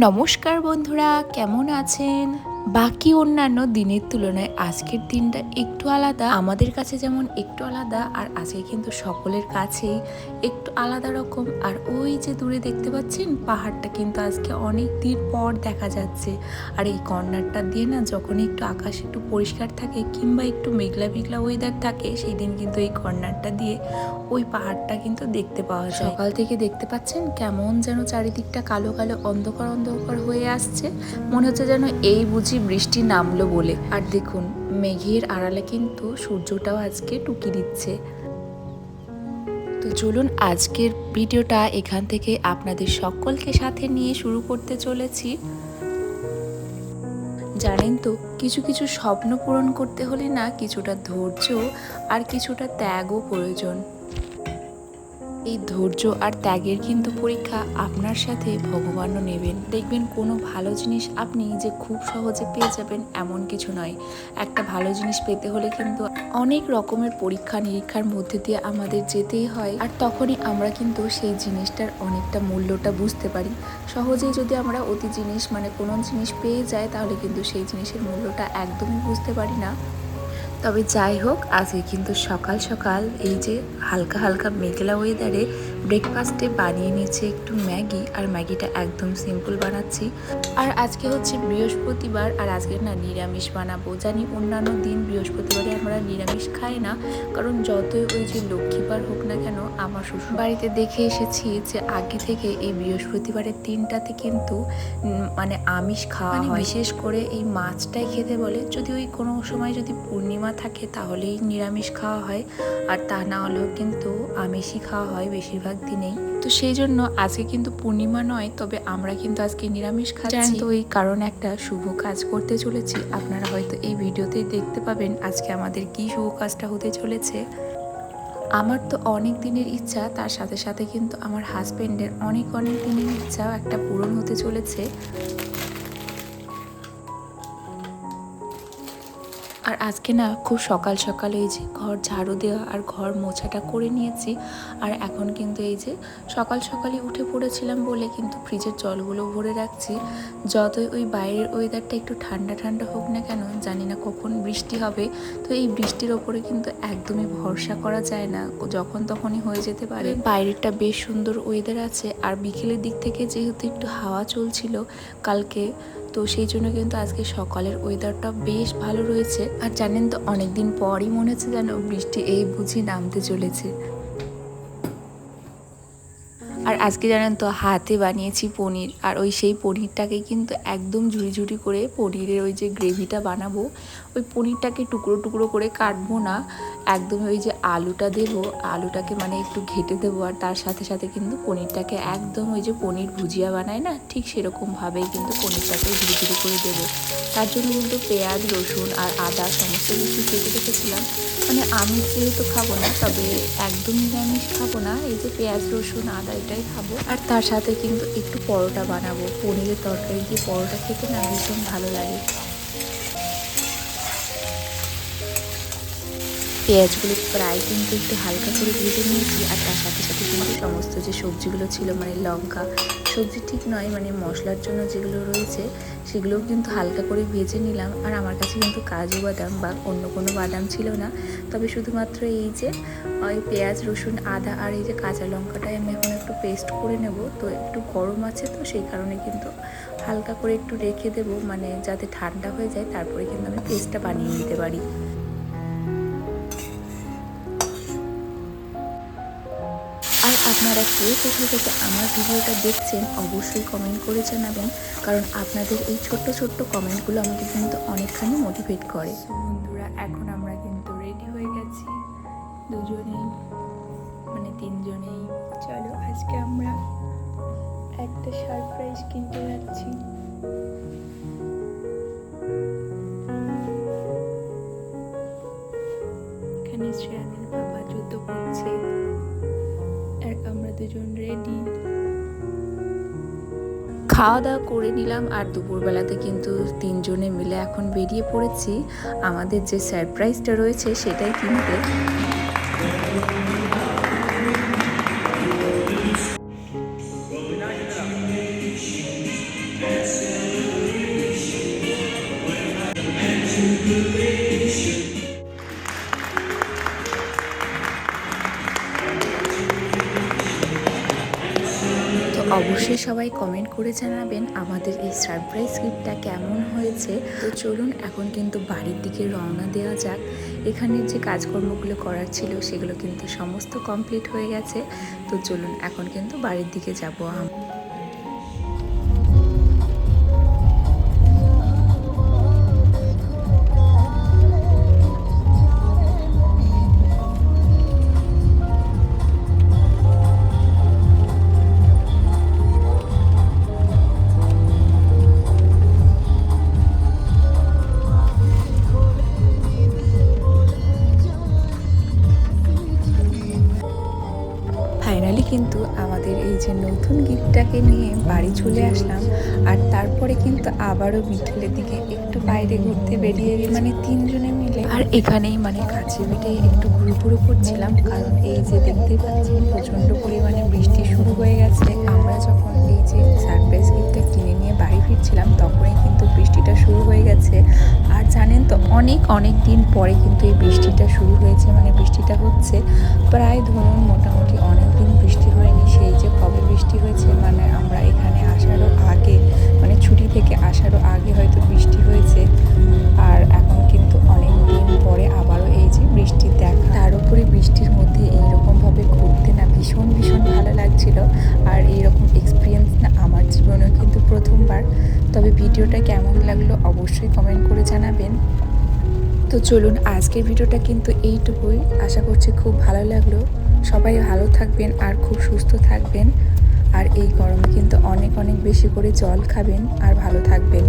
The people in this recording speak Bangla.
নমস্কার বন্ধুরা, কেমন আছেন? বাকি অন্যান্য দিনের তুলনায় আজকের দিনটা একটু আলাদা। আমাদের কাছে যেমন একটু আলাদা, আর আজকে কিন্তু সকলের কাছেই একটু আলাদা রকম। আর ওই যে দূরে দেখতে পাচ্ছেন পাহাড়টা, কিন্তু আজকে অনেক দিন পর দেখা যাচ্ছে। আর এই কর্নারটা দিয়ে না, যখন একটু আকাশ একটু পরিষ্কার থাকে কিংবা একটু মেঘলা মেঘলা ওয়েদার থাকে, সেই দিন কিন্তু এই কর্নারটা দিয়ে ওই পাহাড়টা কিন্তু দেখতে পাওয়া যায়। সকাল থেকে দেখতে পাচ্ছেন কেমন যেন চারিদিকটা কালো কালো অন্ধকার অন্ধকার হয়ে আসছে, মনে হচ্ছে যেন এই বুঝি বৃষ্টি নামলো বলে। আর দেখুন মেঘের আড়ালে কিন্তু সূর্যটাও আজকে টুকি দিচ্ছে। তো চলুন আজকের ভিডিওটা এখান থেকে আপনাদের সকলকে সাথে নিয়ে শুরু করতে চলেছি। জানেন তো, কিছু কিছু স্বপ্ন পূরণ করতে হলে না কিছুটা ধৈর্য আর কিছুটা ত্যাগও প্রয়োজন। এই ধৈর্য আর ত্যাগের কিন্তু পরীক্ষা আপনার সাথে ভগবানও নেবেন। দেখবেন কোনো ভালো জিনিস আপনি যে খুব সহজে পেয়ে যাবেন এমন কিছু নয়। একটা ভালো জিনিস পেতে হলে কিন্তু অনেক রকমের পরীক্ষা নিরীক্ষার মধ্যে দিয়ে আমাদের যেতেই হয়। আর তখনই আমরা কিন্তু সেই জিনিসটার অনেকটা মূল্যটা বুঝতে পারি। সহজেই যদি আমরা অতি জিনিস কোনো জিনিস পেয়ে যাই, তাহলে কিন্তু সেই জিনিসের মূল্যটা একদমই বুঝতে পারি না। তবে যাই হোক, আজকে কিন্তু সকাল সকাল এই যে হালকা হালকা মেঘলা ওয়েদারে ব্রেকফাস্টে বানিয়ে নিয়েছি একটু ম্যাগি। আর ম্যাগিটা একদম সিম্পল বানাচ্ছি। আর আজকে হচ্ছে বৃহস্পতিবার, আর আজকে না নিরামিষ বানাবো। জানি অন্যান্য দিন বৃহস্পতিবারে আমরা নিরামিষ খাই না, কারণ যতই ওই যে লক্ষ্মীবার হোক না কেন, আমার শ্বশুর বাড়িতে দেখে এসেছি যে আগে থেকে এই বৃহস্পতিবারের দিনটাতে কিন্তু আমিষ খাওয়া হয়। বিশেষ করে এই মাছটাই খেতে বলে। যদি ওই কোনো সময় যদি পূর্ণিমা থাকে তাহলেই নিরামিষ খাওয়া হয়, আর তা না হলেও কিন্তু আমিষই খাওয়া হয় বেশিরভাগ দিনেই। তো সেই জন্য আজকে কিন্তু পূর্ণিমা নয়, তবে আমরা কিন্তু আজকে নিরামিষ খাচ্ছি। তো এই কারণে একটা শুভ কাজ করতে চলেছি। আপনারা হয়তো এই ভিডিওতেই দেখতে পাবেন আজকে আমাদের কি শুভ কাজটা হতে চলেছে। আমার তো অনেক দিনের ইচ্ছা, তার সাথে সাথে কিন্তু আমার হাজবেন্ডের অনেক অনেক দিনের ইচ্ছাও একটা পূরণ হতে চলেছে। আর আজকে না খুব সকাল সকাল এই যে ঘর ঝাড়ু দেওয়া আর ঘর মোছাটা করে নিয়েছি। আর এখন কিন্তু এই যে সকাল সকালই উঠে পড়েছিলাম বলে কিন্তু ফ্রিজের জলগুলো ভরে রাখছি। যতই ওই বাইরের ওয়েদারটা একটু ঠান্ডা ঠান্ডা হোক না কেন, জানি না কখন বৃষ্টি হবে। তো এই বৃষ্টির ওপরে কিন্তু একদমই ভরসা করা যায় না, যখন তখনই হয়ে যেতে পারে। বাইরেরটা বেশ সুন্দর ওয়েদার আছে, আর বিকেলের দিক থেকে যেহেতু একটু হাওয়া চলছিল কালকে, তো সেই জন্য কিন্তু আজকে সকালের ওয়েদারটা বেশ ভালো রয়েছে। আর জানেন তো, অনেকদিন পরই মনে হচ্ছে যেন বৃষ্টি এই বুঝি নামতে চলেছে। আর আজকে জানেন তো হাতে বানিয়েছি পনির, আর ওই সেই পনিরটাকে কিন্তু একদম ঝুড়ি ঝুড়ি করে পনিরের ওই যে গ্রেভিটা বানাবো। ওই পনিরটাকে টুকরো টুকরো করে কাটবো না, একদম ওই যে আলুটা দেবো, আলুটাকে একটু ঘেটে দেবো। আর তার সাথে সাথে কিন্তু পনিরটাকে একদম ওই যে পনির ভুজিয়া বানায় না, ঠিক সেরকমভাবেই কিন্তু পনিরটাকে ঝুড়ি ঝুড়ি করে দেবো। তার জন্য কিন্তু পেঁয়াজ রসুন আর আদা সমস্ত কিছু কেটে রেখেছিলাম। আমি যেহেতু খাবো না, তবে একদম নিরামিষ খাবো না, এই যে পেঁয়াজ রসুন আদা এটাই খাবো। আর তার সাথে কিন্তু একটু পরোটা বানাবো। পনিরের তরকারি দিয়ে পরোটা খেতে না ভীষণ ভালো লাগে। পেঁয়াজগুলো প্রায় কিন্তু একটু হালকা করে ভেজে নিয়েছি। আর তার সাথে সাথে কিন্তু সমস্ত যে সবজিগুলো ছিল, লঙ্কা, সবজি ঠিক নয়, মশলার জন্য যেগুলো রয়েছে সেগুলোও কিন্তু হালকা করে ভেজে নিলাম। আর আমার কাছে কিন্তু কাজু বাদাম বা অন্য কোনো বাদাম ছিল না, তবে শুধুমাত্র এই যে ওই পেঁয়াজ রসুন আদা আর এই যে কাঁচা লঙ্কাটাই আমি এখন একটু পেস্ট করে নেব। তো একটু গরম আছে, তো সেই কারণে কিন্তু হালকা করে একটু রেখে দেবো, যাতে ঠান্ডা হয়ে যায়, তারপরে কিন্তু আমি পেস্টটা বানিয়ে নিতে পারি। আর আপনারা কে কোথা থেকে আমার ভিডিওটা দেখছেন অবশ্যই কমেন্ট করে জানাবেন, কারণ আপনাদের এই ছোট্ট ছোট্ট কমেন্টগুলো আমাকে কিন্তু অনেকখানি মোটিভেট করে। বন্ধুরা, এখন আমরা কিন্তু রেডি হয়ে গেছি দুজনেই, তিনজনেই। চলো আজকে আমরা একটা সারপ্রাইজ কিনতে যাচ্ছি। এখানে শ্রেয়ানের বাবা যুদ্ধ করছে, আর আমরা দুজন রেডি। খাওয়া দাওয়া করে নিলাম, আর দুপুরবেলাতে কিন্তু তিনজনে মিলে এখন বেরিয়ে পড়েছি আমাদের যে সারপ্রাইজটা রয়েছে সেটাই কিনতে। অবশ্যই সবাই কমেন্ট করে জানাবেন আমাদের এই সারপ্রাইজ গিফটটা কেমন হয়েছে। তো চলুন এখন কিন্তু বাড়ির দিকে রওনা দেওয়া যাক। এখানের যে কাজকর্মগুলো করার ছিল সেগুলো কিন্তু সমস্ত কমপ্লিট হয়ে গেছে। তো চলুন এখন কিন্তু বাড়ির দিকে যাব। ফাইনালি কিন্তু আমাদের এই যে নতুন গিফটটাকে নিয়ে বাড়ি চলে আসলাম। আর তারপরে কিন্তু আবারও বিকেলের দিকে একটু বাইরে ঘুরতে বেরিয়ে গেছি, মানে তিনজনে মিলে। আর এখানেই মানে কাছে পিঠে একটু ঘুরু করছিলাম, কারণ এই যে দেখতে পাচ্ছি প্রচণ্ড পরিমাণে বৃষ্টি শুরু হয়ে গেছে। আমরা যখন এই যে সারপ্রাইজ গিফটটা কিনে নিয়ে বাড়ি ফিরছিলাম তখনই কিন্তু বৃষ্টিটা শুরু হয়ে গেছে। আর জানেন তো অনেক দিন পরে কিন্তু এই বৃষ্টিটা শুরু হয়েছে, মানে বৃষ্টিটা হচ্ছে প্রায় ধরুন মোটামুটি অনেক দিন বৃষ্টি হয়নি। সেই যে কবে বৃষ্টি হয়েছে, মানে আমরা এখানে আসারও আগে, মানে ছুটি থেকে আসারও আগে হয়তো বৃষ্টি হয়েছে। আর এখন কিন্তু অনেক দিন পরে আবারও এই যে বৃষ্টির দেখা, তার উপরে বৃষ্টির মধ্যে এইরকমভাবে ঘুরতে না ভীষণ ভালো লাগছিল। আর এইরকম এক্সপিরিয়েন্স না আমার জীবনেও কিন্তু প্রথমবার। তবে ভিডিওটা কেমন লাগলো অবশ্যই কমেন্ট করে জানাবেন। তো চলুন আজকের ভিডিওটা কিন্তু এইটুকুই। আশা করছি খুব ভালো লাগলো। সবাই ভালো থাকবেন আর খুব সুস্থ থাকবেন। আর এই গরমে কিন্তু অনেক বেশি করে জল খাবেন আর ভালো থাকবেন।